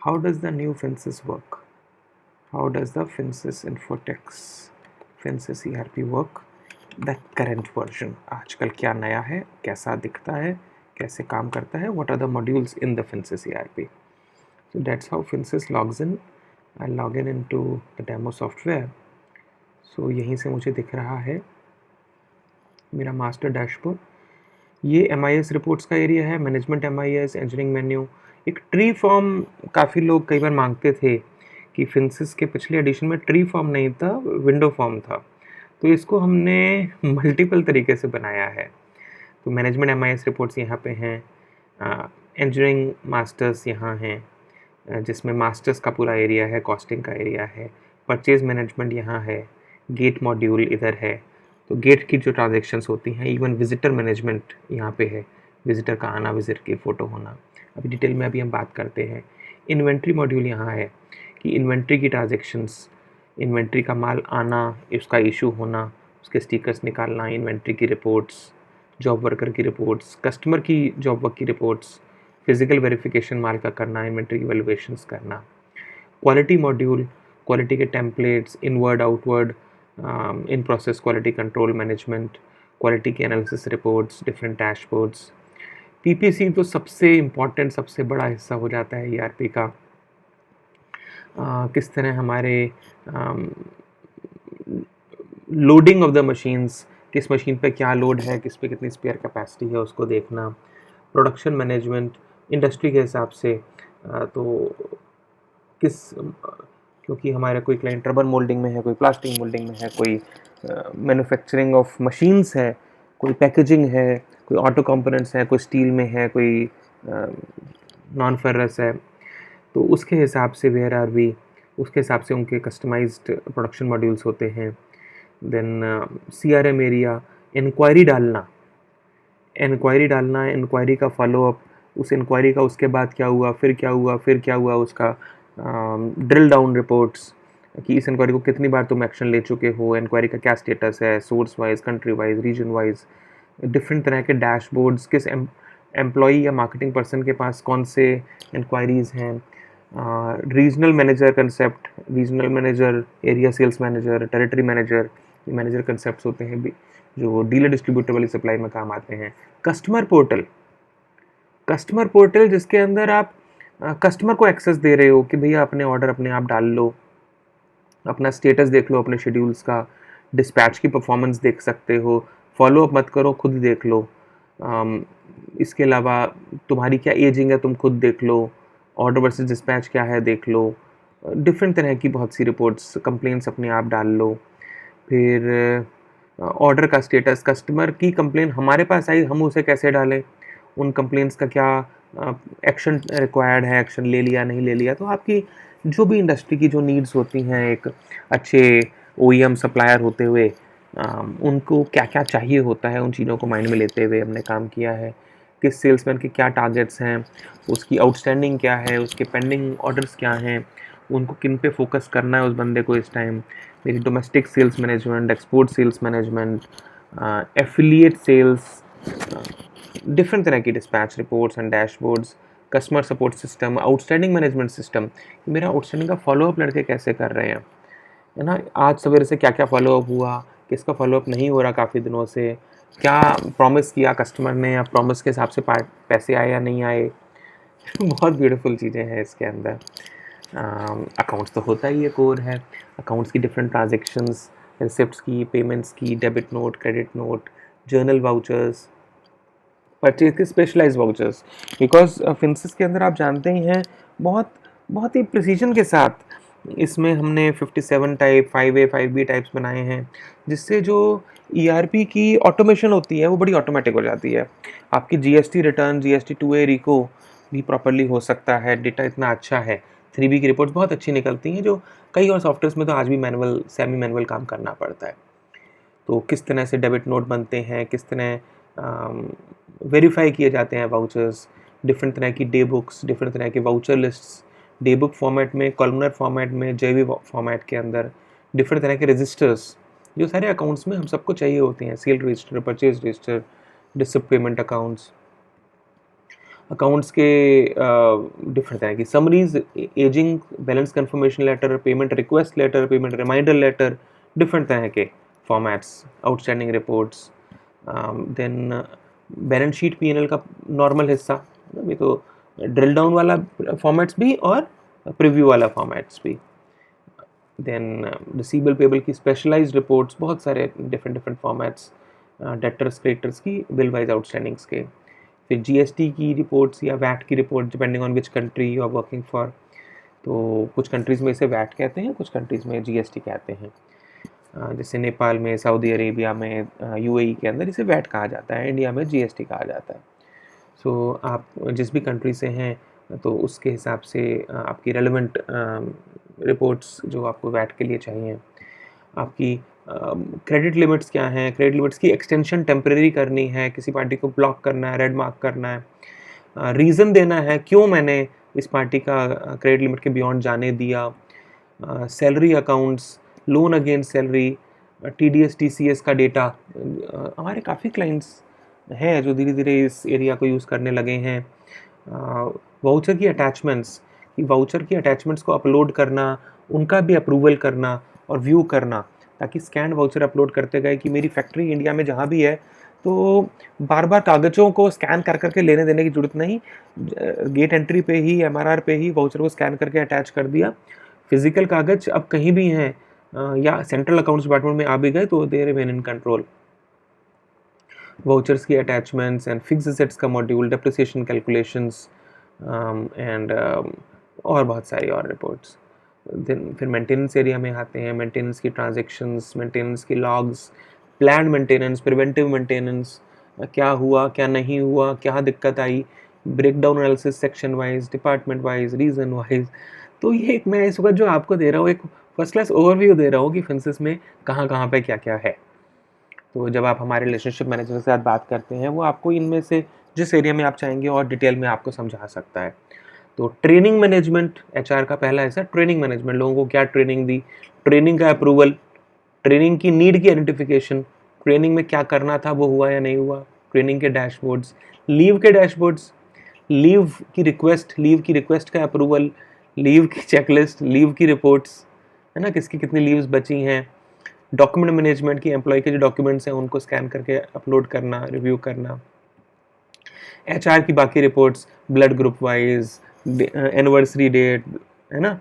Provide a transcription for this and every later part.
How does the new Finsis work? How does the Finsis Infotex Finsis ERP work? The current version. आजकल क्या नया है, कैसा दिखता है, कैसे काम करता है, what are the modules in the Finsis ERP? So that's how Finsis logs in. I'll log in into the demo software. So यहीं से मुझे दिख रहा है मेरा मास्टर डैशबोर्ड. ये MIS रिपोर्ट्स का एरिया है. Management MIS, engineering menu. एक ट्री फॉर्म काफ़ी लोग कई बार मांगते थे कि फिंसिस के पिछले एडिशन में ट्री फॉर्म नहीं था, विंडो फॉर्म था. तो इसको हमने मल्टीपल तरीके से बनाया है. तो मैनेजमेंट MIS रिपोर्ट्स यहाँ पे हैं, इंजीनियरिंग मास्टर्स यहाँ हैं, जिसमें मास्टर्स का पूरा एरिया है, कॉस्टिंग का एरिया है, परचेज मैनेजमेंट यहाँ है, गेट मॉड्यूल इधर है. तो गेट की जो ट्रांजेक्शन्स होती हैं, इवन विजिटर मैनेजमेंट यहाँ पे है, विजिटर का आना, विजिट की फ़ोटो होना. अभी डिटेल में अभी हम बात करते हैं. इन्वेंट्री मॉड्यूल यहाँ है कि इन्वेंट्री की ट्रांजेक्शन्स, इन्वेंट्री का माल आना, उसका इशू होना, उसके स्टिकर्स निकालना, इन्वेंट्री की रिपोर्ट्स, जॉब वर्कर की रिपोर्ट्स, कस्टमर की जॉब वर्क की रिपोर्ट्स, फिजिकल वेरिफिकेशन माल का करना, इन्वेंट्री की वैल्यूएशंस करना. क्वालिटी मॉड्यूल, क्वालिटी के templates, inward outward, in process quality control management, quality के analysis reports, different dashboards. PPC तो सबसे इम्पॉर्टेंट, सबसे बड़ा हिस्सा हो जाता है ERP का. किस तरह हमारे लोडिंग ऑफ द मशीन्स, किस मशीन पे क्या लोड है, किस पे कितनी स्पेयर कैपेसिटी है, उसको देखना. प्रोडक्शन मैनेजमेंट इंडस्ट्री के हिसाब से, तो किस, क्योंकि हमारा कोई क्लाइंट रबर मोल्डिंग में है, कोई प्लास्टिक मोल्डिंग में है, कोई मैन्युफैक्चरिंग ऑफ मशीन्स है, कोई पैकेजिंग है, कोई ऑटो कंपोनेंट्स है, कोई स्टील में है, कोई नॉन फेरस है. तो उसके हिसाब से वेयर आर वी, उसके हिसाब से उनके कस्टमाइज्ड प्रोडक्शन मॉड्यूल्स होते हैं. देन CRM एरिया, इंक्वायरी डालना, इंक्वायरी का फॉलोअप, उस इंक्वायरी का उसके बाद क्या हुआ, फिर क्या हुआ, फिर क्या हुआ, उसका ड्रिल डाउन रिपोर्ट्स कि इस इंक्वायरी को कितनी बार तुम एक्शन ले चुके हो, इंक्वायरी का क्या स्टेटस है, source wise, country wise, reason wise. Different तरह के डैशबोर्ड्स, किस एम्प्लॉई या मार्केटिंग पर्सन के पास कौन से इंक्वायरीज़ हैं. Regional manager concept, regional manager, area sales manager, territory manager, ये मैनेजर कंसेप्ट होते हैं भी जो डीलर डिस्ट्रीब्यूटर वाली सप्लाई में काम आते हैं. कस्टमर पोर्टल, कस्टमर पोर्टल जिसके अंदर आप कस्टमर को एक्सेस दे रहे हो कि भैया अपने ऑर्डर अपने आप डाल लो, अपना स्टेटस देख लो अपने शेड्यूल्स का, डिस्पैच की परफॉर्मेंस देख सकते हो, फॉलोअप मत करो, खुद देख लो. इसके अलावा तुम्हारी क्या एजिंग है तुम खुद देख लो, ऑर्डर वर्सेस डिस्पैच क्या है देख लो. डिफरेंट तरह की बहुत सी रिपोर्ट्स, कंप्लेंट्स अपने आप डाल लो. फिर ऑर्डर का स्टेटस, कस्टमर की कंप्लेन हमारे पास आई, हम उसे कैसे डालें, उन कंप्लेंट्स का क्या एक्शन रिक्वायर्ड है, एक्शन ले लिया नहीं ले लिया. तो आपकी जो भी इंडस्ट्री की जो नीड्स होती हैं, एक अच्छे OEM सप्लायर होते हुए उनको क्या क्या चाहिए होता है, उन चीज़ों को माइंड में लेते हुए हमने काम किया है. किस सेल्समैन के क्या टारगेट्स हैं, उसकी आउटस्टैंडिंग क्या है, उसके पेंडिंग ऑर्डर्स क्या हैं, उनको किन पे फोकस करना है उस बंदे को इस टाइम. मेरी domestic sales management, export sales management, affiliate sales, different तरह की dispatch reports and dashboards, customer support system, outstanding management system, मेरा आउटस्टैंडिंग का फॉलोअप लड़के कैसे कर रहे हैं, है ना. आज सवेरे से क्या क्या फॉलोअप हुआ, किसका फॉलोअप नहीं हो रहा काफ़ी दिनों से, क्या प्रॉमिस किया कस्टमर ने, या प्रॉमिस के हिसाब से पैसे आए या नहीं आए. बहुत ब्यूटीफुल चीज़ें हैं इसके अंदर. अकाउंट्स तो होता ही है, कोर है. अकाउंट्स की डिफरेंट ट्रांजेक्शन्स, रिसिप्ट्स की, पेमेंट्स की, debit note, credit note, journal vouchers, purchase के स्पेशलाइज वाउचर्स. बिकॉज फिंसिस के अंदर आप जानते ही हैं बहुत बहुत ही प्रिसीजन के साथ इसमें हमने 57 टाइप, 5A 5B टाइप्स बनाए हैं, जिससे जो ERP की ऑटोमेशन होती है वो बड़ी ऑटोमेटिक हो जाती है. आपकी GST रिटर्न, GST 2A रिको भी प्रॉपरली हो सकता है. डेटा इतना अच्छा है, 3B की रिपोर्ट्स बहुत अच्छी निकलती हैं, जो कई और सॉफ्टवेयर्स में तो आज भी मैनुअल, सेमी मैनुअल काम करना पड़ता है. तो किस तरह से डेबिट नोट बनते हैं, किस तरह वेरीफाई किए जाते हैं वाउचर्स, डिफरेंट तरह की डे बुक्स, डिफरेंट तरह की voucher lists, day book format में, कॉलमनर फॉर्मेट में, JV फॉर्मेट के अंदर, डिफरेंट तरह के रजिस्टर्स जो सारे अकाउंट्स में हम सबको चाहिए होते हैं. Sale register, purchase register, receipt payment accounts. Accounts के डिफरेंट तरह की summaries, ageing balance confirmation letter, payment request letter, payment reminder letter, different तरह के formats, outstanding reports, then balance sheet P&L का नॉर्मल हिस्सा, ये तो ड्रिल डाउन वाला फॉर्मेट्स भी और प्रीव्यू वाला फॉर्मेट्स भी, देन रिसीवेबल पेबल की स्पेशलाइज्ड रिपोर्ट्स, बहुत सारे different different formats, debtors creditors की, बिल वाइज आउटस्टैंडिंग्स के, फिर जीएसटी की रिपोर्ट्स या वैट की report depending on which country you are working for. तो कुछ कंट्रीज़ में इसे वैट कहते हैं, कुछ कंट्रीज़ में जीएसटी कहते हैं। जैसे नेपाल में, सऊदी अरेबिया में, यूएई के अंदर इसे वैट कहा जाता है, इंडिया में जीएसटी कहा जाता है। सो आप जिस भी कंट्री से हैं तो उसके हिसाब से आपकी रेलेवेंट रिपोर्ट्स जो आपको वैट के लिए चाहिए, आपकी क्रेडिट लिमिट्स क्या हैं, क्रेडिट लिमिट्स की एक्सटेंशन टेम्परेरी करनी है, किसी पार्टी को ब्लॉक करना है, रेड मार्क करना है, रीज़न देना है क्यों मैंने इस पार्टी का क्रेडिट लिमिट के बियॉन्ड जाने दिया, salary accounts, loan against salary, TDS TCS का डेटा। हमारे काफ़ी क्लाइंट्स हैं जो धीरे धीरे इस एरिया को यूज़ करने लगे हैं। वाउचर की अटैचमेंट्स, कि वाउचर की अटैचमेंट्स को अपलोड करना, उनका भी अप्रूवल करना और व्यू करना, ताकि स्कैन वाउचर अपलोड करते गए कि मेरी फैक्ट्री इंडिया में जहाँ भी है तो बार बार कागज़ों को स्कैन कर करके लेने देने की ज़रूरत नहीं, गेट एंट्री पे ही, एमआरआर पे ही वाउचर को स्कैन करके अटैच कर दिया। फिजिकल कागज़ अब कहीं भी हैं या सेंट्रल अकाउंट्स डिपार्टमेंट में आ भी गए तो they remain in control. Vouchers की अटैचमेंट्स एंड फिक्स एसेट्स का मॉड्यूल, डेप्रिसिएशन कैलकुलेशंस एंड और बहुत सारी और रिपोर्ट्स। देन फिर मेंटेनेंस एरिया में आते हैं, मेंटेनेंस की ट्रांजैक्शंस, मेंटेनेंस की logs, plan maintenance, preventive maintenance, क्या हुआ क्या नहीं हुआ, क्या दिक्कत आई, breakdown analysis section wise, department wise, reason wise. तो ये एक मैं इस वक्त जो आपको दे रहा हूँ एक फर्स्ट क्लास ओवरव्यू दे रहा हूँ कि फिंसिस में कहाँ कहाँ पे क्या क्या है। तो जब आप हमारे रिलेशनशिप मैनेजर के साथ बात करते हैं वो आपको इनमें से जिस एरिया में आप चाहेंगे और डिटेल में आपको समझा सकता है। तो ट्रेनिंग मैनेजमेंट एचआर का पहला हिस्सा, ट्रेनिंग मैनेजमेंट, लोगों को क्या ट्रेनिंग दी, ट्रेनिंग का अप्रूवल, ट्रेनिंग की नीड की आइडेंटिफिकेशन, ट्रेनिंग में क्या करना था वो हुआ या नहीं हुआ, ट्रेनिंग के डैशबोर्ड्स, लीव के डैशबोर्ड्स, लीव की रिक्वेस्ट का अप्रूवल, लीव की चेकलिस्ट, लीव की रिपोर्ट्स, है ना, किसकी कितनी लीव्स बची हैं, डॉक्यूमेंट मैनेजमेंट की, एम्प्लॉय के जो डॉक्यूमेंट्स हैं उनको स्कैन करके अपलोड करना, रिव्यू करना, एचआर की बाकी reports, blood group wise, anniversary date, है ना,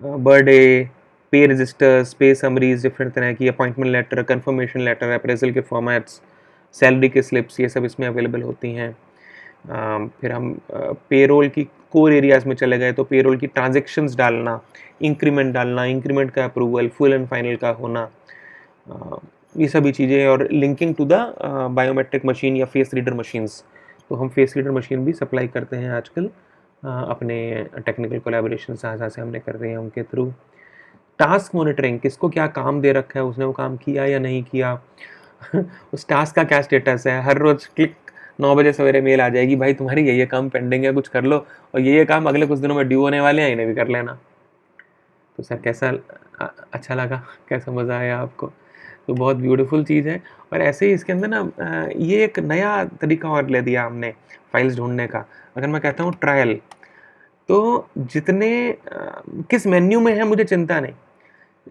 बर्थडे, पे रजिस्टर्स, पे समरीज, डिफरेंट तरह की, appointment letter, confirmation letter, appraisal के फॉर्मेट्स, सैलरी के स्लिप्स, ये सब इसमें अवेलेबल होती हैं। फिर हम पेरोल की कोर एरियाज़ में चले गए तो पेरोल की ट्रांजेक्शन्स डालना, इंक्रीमेंट डालना, इंक्रीमेंट का अप्रूवल, फुल एंड फाइनल का होना, ये सभी चीज़ें, और linking to the biometric machine या फेस रीडर मशीन्स। तो हम फेस रीडर मशीन भी सप्लाई करते हैं आजकल अपने टेक्निकल कोलैबोरेशन से हमने कर रहे हैं उनके थ्रू। टास्क मॉनिटरिंग, किसको क्या काम दे रखा है, उसने वो काम किया या नहीं किया उस टास्क का क्या स्टेटस है, हर रोज़ क्लिक 9 बजे सवेरे मेल आ जाएगी, भाई तुम्हारी ये काम पेंडिंग है, कुछ कर लो, और ये काम अगले कुछ दिनों में ड्यू होने वाले हैं, इन्हें भी कर लेना। तो सर कैसा अच्छा लगा, कैसा मज़ा आया आपको? तो बहुत ब्यूटीफुल चीज़ है। और ऐसे ही इसके अंदर ना ये एक नया तरीका और ले दिया हमने फाइल्स ढूँढने का। अगर मैं कहता हूँ ट्रायल, तो जितने किस मेन्यू में है मुझे चिंता नहीं,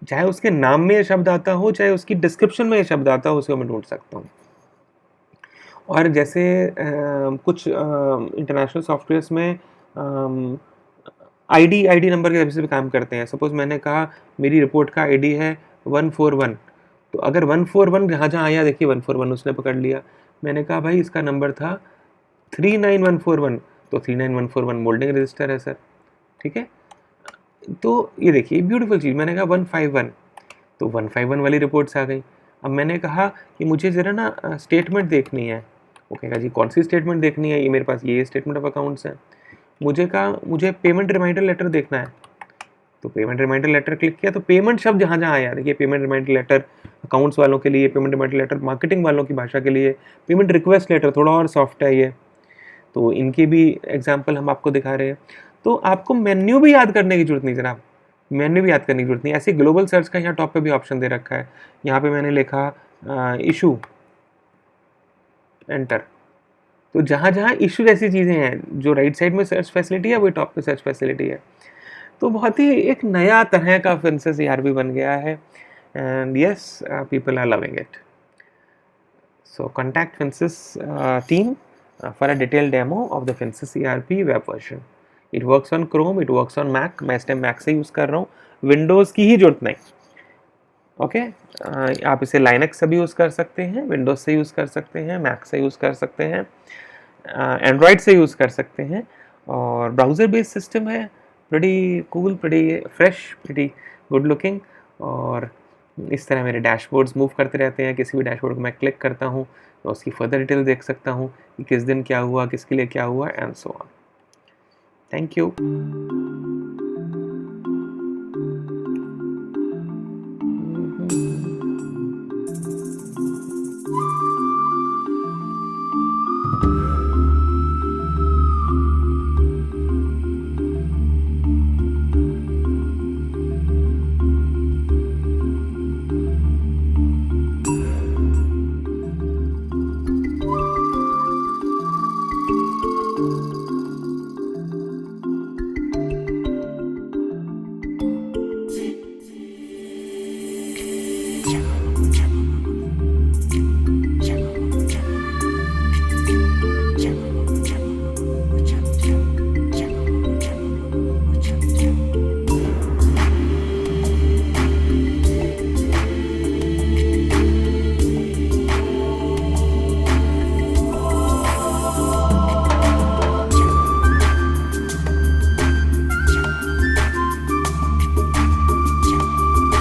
चाहे उसके नाम में ये शब्द आता हो, चाहे उसकी डिस्क्रिप्शन में ये शब्द आता हो, उसको मैं ढूँढ सकता हूँ। और जैसे कुछ इंटरनेशनल सॉफ्टवेयर्स में आईडी नंबर के बेसिस पे काम करते हैं। सपोज़ मैंने कहा मेरी रिपोर्ट का आईडी है 141, तो अगर 141 जहाँ आया, देखिए 141 उसने पकड़ लिया। मैंने कहा भाई इसका नंबर था 39141, तो 39141 मोल्डिंग रजिस्टर है सर, ठीक है। तो ये देखिए ब्यूटीफुल चीज़, मैंने कहा 151, तो 151 वाली रिपोर्ट्स आ गई। अब मैंने कहा कि मुझे ज़रा ना स्टेटमेंट देखनी है, वो कहेगा जी कौन सी स्टेटमेंट देखनी है, ये मेरे पास ये स्टेटमेंट ऑफ अकाउंट्स है। मुझे कहा मुझे पेमेंट रिमाइंडर लेटर देखना है, तो पेमेंट रिमाइंडर लेटर क्लिक किया, तो पेमेंट शब्द जहाँ जहाँ आया, देखिए पेमेंट रिमाइंडर लेटर अकाउंट्स वालों के लिए, पेमेंट रिमाइंडर लेटर मार्केटिंग वालों की भाषा के लिए, पेमेंट रिक्वेस्ट लेटर थोड़ा और सॉफ्ट है ये, तो इनकी भी एग्जाम्पल हम आपको दिखा रहे हैं। तो आपको मेन्यू भी याद करने की जरूरत नहीं जनाब, मेन्यू भी याद करने की जरूरत नहीं। ऐसे ग्लोबल सर्च का यहाँ टॉप पे भी ऑप्शन दे रखा है, यहाँ पे मैंने लिखा इशू, एंटर, तो जहाँ जहाँ इशू जैसी चीज़ें हैं, जो राइट साइड में सर्च फैसिलिटी है वही टॉप पे सर्च फैसिलिटी है। तो बहुत ही एक नया तरह का फिंसिस ERP बन गया है, and yes people are loving it. So contact Finsis team for a detailed demo of the Finsis ERP web version. It works on Chrome, it works on Mac. मैं इस टाइम Mac से use कर रहा हूँ, Windows की ही जरूरत नहीं। Okay आप इसे Linux से भी यूज़ कर सकते हैं, Windows से यूज़ कर सकते हैं, Mac से यूज़ कर सकते हैं, Android से यूज़ कर सकते हैं, और ब्राउज़र बेस्ड सिस्टम है, pretty cool, pretty fresh, pretty good looking, और इस तरह मेरे डैशबोर्ड्स मूव करते रहते हैं। किसी भी डैशबोर्ड को मैं क्लिक करता हूँ तो उसकी फर्दर डिटेल देख सकता हूँ कि किस दिन क्या हुआ, किसके लिए क्या हुआ, and so on. Thank you.